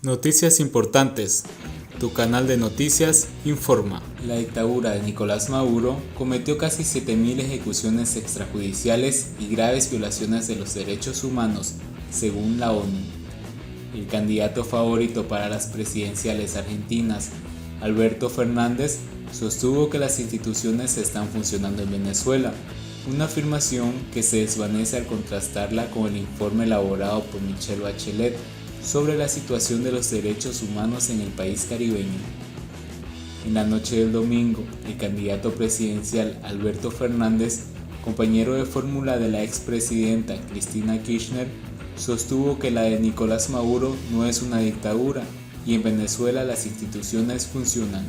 Noticias importantes. Tu canal de noticias informa. La dictadura de Nicolás Maduro cometió casi 7.000 ejecuciones extrajudiciales y graves violaciones de los derechos humanos, según la ONU. El candidato favorito para las presidenciales argentinas, Alberto Fernández, sostuvo que las instituciones están funcionando en Venezuela, una afirmación que se desvanece al contrastarla con el informe elaborado por Michelle Bachelet sobre la situación de los derechos humanos en el país caribeño. En la noche del domingo, el candidato presidencial Alberto Fernández, compañero de fórmula de la expresidenta Cristina Kirchner, sostuvo que la de Nicolás Maduro no es una dictadura y en Venezuela las instituciones funcionan.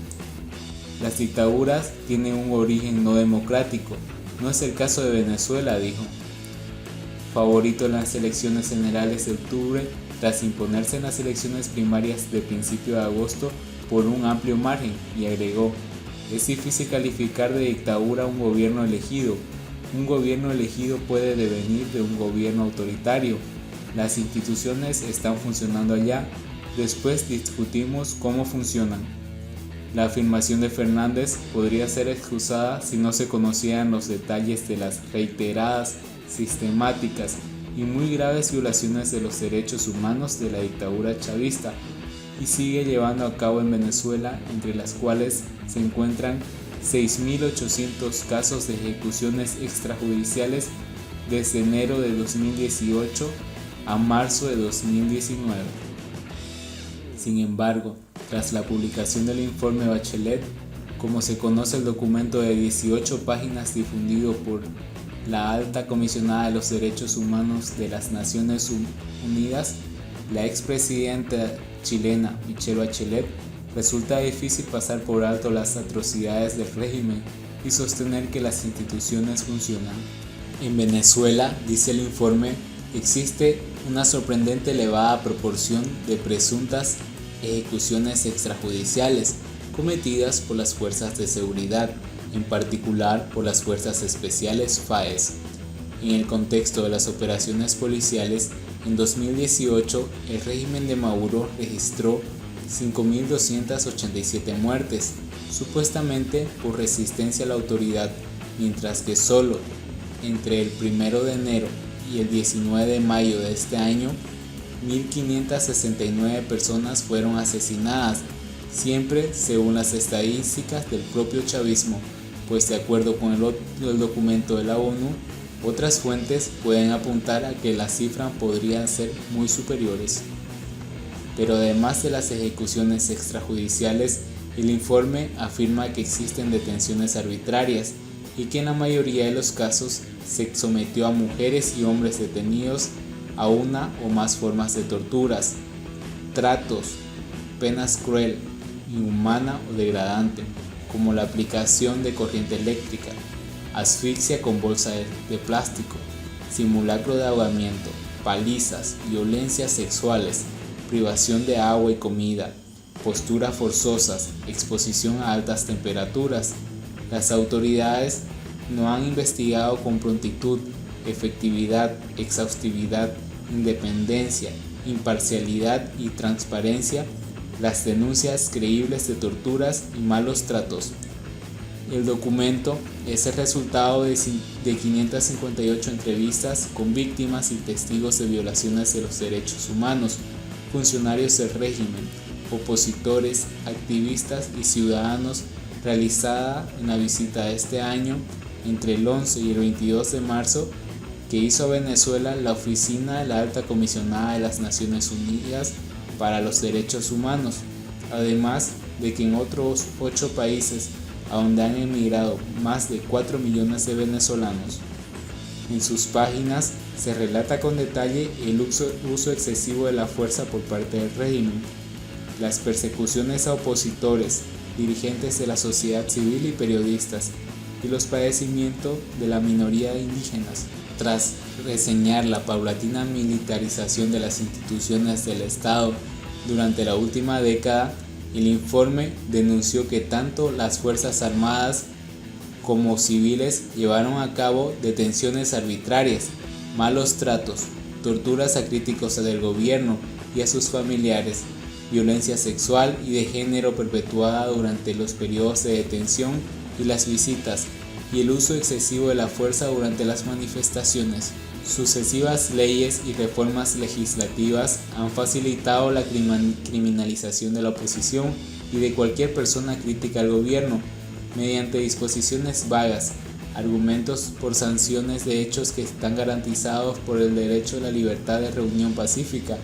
Las dictaduras tienen un origen no democrático, no es el caso de Venezuela, dijo. Favorito en las elecciones generales de octubre, tras imponerse en las elecciones primarias de principio de agosto por un amplio margen, y agregó: es difícil calificar de dictadura un gobierno elegido. Un gobierno elegido puede devenir de un gobierno autoritario. Las instituciones están funcionando allá, después discutimos cómo funcionan. La afirmación de Fernández podría ser excusada si no se conocieran los detalles de las reiteradas, sistemáticas y muy graves violaciones de los derechos humanos de la dictadura chavista y sigue llevando a cabo en Venezuela, entre las cuales se encuentran 6.800 casos de ejecuciones extrajudiciales desde enero de 2018 a marzo de 2019. Sin embargo, tras la publicación del informe Bachelet, como se conoce el documento de 18 páginas difundido por la alta comisionada de los derechos humanos de las Naciones Unidas, la expresidenta chilena Michelle Bachelet, resulta difícil pasar por alto las atrocidades del régimen y sostener que las instituciones funcionan. En Venezuela, dice el informe, existe una sorprendente elevada proporción de presuntas ejecuciones extrajudiciales cometidas por las fuerzas de seguridad, en particular por las fuerzas especiales FAES. En el contexto de las operaciones policiales, en 2018 el régimen de Maduro registró 5.287 muertes, supuestamente por resistencia a la autoridad, mientras que solo entre el 1 de enero y el 19 de mayo de este año, 1.569 personas fueron asesinadas, siempre según las estadísticas del propio chavismo, pues de acuerdo con el documento de la ONU, otras fuentes pueden apuntar a que las cifras podrían ser muy superiores. Pero además de las ejecuciones extrajudiciales, el informe afirma que existen detenciones arbitrarias y que en la mayoría de los casos se sometió a mujeres y hombres detenidos a una o más formas de torturas, tratos, penas cruel, inhumana o degradante, como la aplicación de corriente eléctrica, asfixia con bolsa de plástico, simulacro de ahogamiento, palizas, violencias sexuales, privación de agua y comida, posturas forzosas, exposición a altas temperaturas. Las autoridades no han investigado con prontitud, efectividad, exhaustividad, independencia, imparcialidad y transparencia las denuncias creíbles de torturas y malos tratos. El documento es el resultado de 558 entrevistas con víctimas y testigos de violaciones de los derechos humanos, funcionarios del régimen, opositores, activistas y ciudadanos, realizada en la visita de este año entre el 11 y el 22 de marzo que hizo a Venezuela la Oficina de la Alta Comisionada de las Naciones Unidas para los Derechos Humanos, además de que en otros 8 países a donde han emigrado más de 4 millones de venezolanos. En sus páginas se relata con detalle el uso excesivo de la fuerza por parte del régimen, las persecuciones a opositores, dirigentes de la sociedad civil y periodistas, y los padecimientos de la minoría de indígenas. Tras reseñar la paulatina militarización de las instituciones del Estado durante la última década, el informe denunció que tanto las Fuerzas Armadas como civiles llevaron a cabo detenciones arbitrarias, malos tratos, torturas a críticos del gobierno y a sus familiares, violencia sexual y de género perpetuada durante los periodos de detención y las visitas, y el uso excesivo de la fuerza durante las manifestaciones. Sucesivas leyes y reformas legislativas han facilitado la criminalización de la oposición y de cualquier persona crítica al gobierno, mediante disposiciones vagas, argumentos por sanciones de hechos que están garantizados por el derecho a la libertad de reunión pacífica,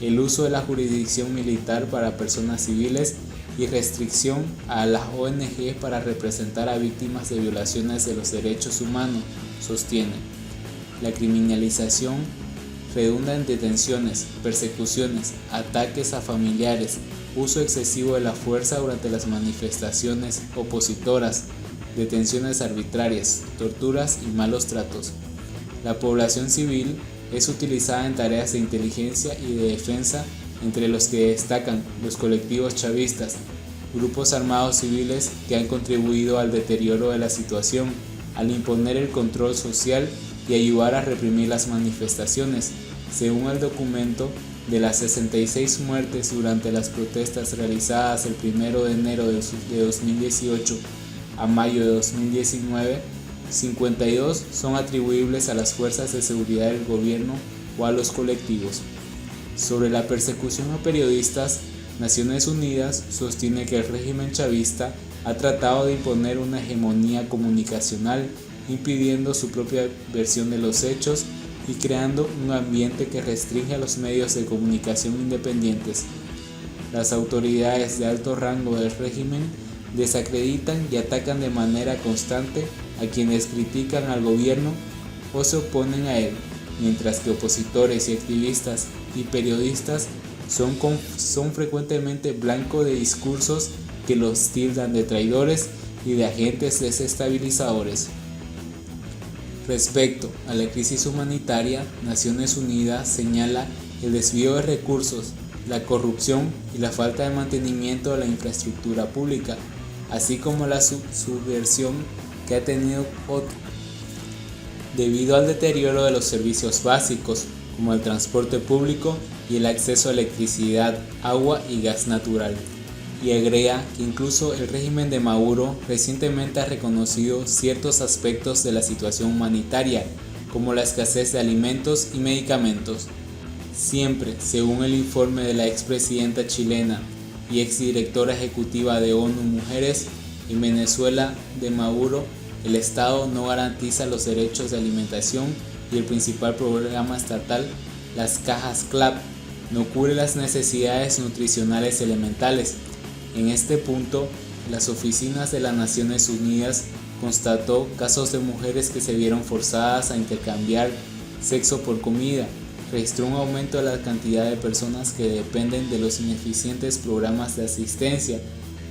el uso de la jurisdicción militar para personas civiles y restricción a las ONG para representar a víctimas de violaciones de los derechos humanos, sostiene. La criminalización redunda en detenciones, persecuciones, ataques a familiares, uso excesivo de la fuerza durante las manifestaciones opositoras, detenciones arbitrarias, torturas y malos tratos. La población civil es utilizada en tareas de inteligencia y de defensa, entre los que destacan los colectivos chavistas, grupos armados civiles que han contribuido al deterioro de la situación, al imponer el control social y ayudar a reprimir las manifestaciones. Según el documento, de las 66 muertes durante las protestas realizadas el 1 de enero de 2018 a mayo de 2019, 52 son atribuibles a las fuerzas de seguridad del gobierno o a los colectivos. Sobre la persecución a periodistas, Naciones Unidas sostiene que el régimen chavista ha tratado de imponer una hegemonía comunicacional, impidiendo su propia versión de los hechos y creando un ambiente que restringe a los medios de comunicación independientes. Las autoridades de alto rango del régimen desacreditan y atacan de manera constante a quienes critican al gobierno o se oponen a él, mientras que opositores y activistas y periodistas son frecuentemente blanco de discursos que los tildan de traidores y de agentes desestabilizadores. Respecto a la crisis humanitaria, Naciones Unidas señala el desvío de recursos, la corrupción y la falta de mantenimiento de la infraestructura pública, así como la subversión que ha tenido debido al deterioro de los servicios básicos, como el transporte público y el acceso a electricidad, agua y gas natural. Y agrega que incluso el régimen de Maduro recientemente ha reconocido ciertos aspectos de la situación humanitaria, como la escasez de alimentos y medicamentos. Siempre, según el informe de la expresidenta chilena y exdirectora ejecutiva de ONU Mujeres, en Venezuela de Maduro, el Estado no garantiza los derechos de alimentación y el principal programa estatal, las cajas CLAP, no cubre las necesidades nutricionales elementales. En este punto, las oficinas de las Naciones Unidas constató casos de mujeres que se vieron forzadas a intercambiar sexo por comida, registró un aumento de la cantidad de personas que dependen de los ineficientes programas de asistencia,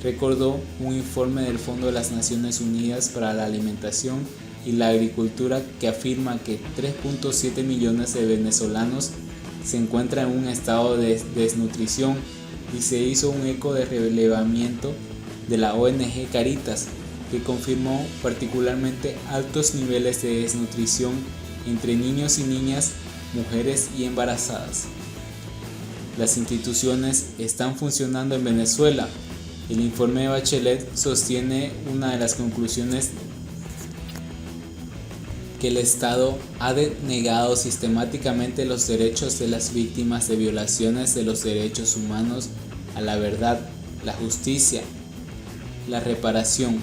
recordó un informe del Fondo de las Naciones Unidas para la Alimentación y la Agricultura que afirma que 3.7 millones de venezolanos se encuentran en un estado de desnutrición, y se hizo un eco de relevamiento de la ONG Caritas, que confirmó particularmente altos niveles de desnutrición entre niños y niñas, mujeres y embarazadas. Las instituciones están funcionando en Venezuela. El informe de Bachelet sostiene una de las conclusiones que el Estado ha denegado sistemáticamente los derechos de las víctimas de violaciones de los derechos humanos a la verdad, la justicia, la reparación.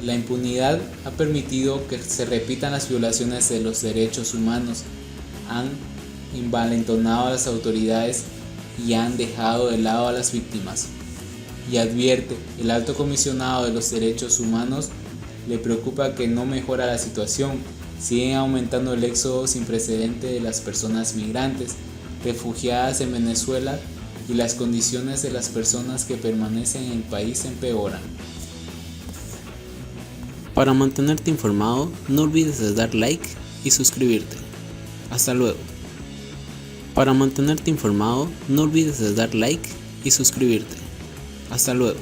La impunidad ha permitido que se repitan las violaciones de los derechos humanos, han envalentonado a las autoridades y han dejado de lado a las víctimas. Y advierte, el alto comisionado de los derechos humanos le preocupa que no mejora la situación. Siguen aumentando el éxodo sin precedente de las personas migrantes, refugiadas en Venezuela, y las condiciones de las personas que permanecen en el país empeoran. Para mantenerte informado, no olvides de dar like y suscribirte. Hasta luego. Para mantenerte informado, no olvides de dar like y suscribirte. Hasta luego.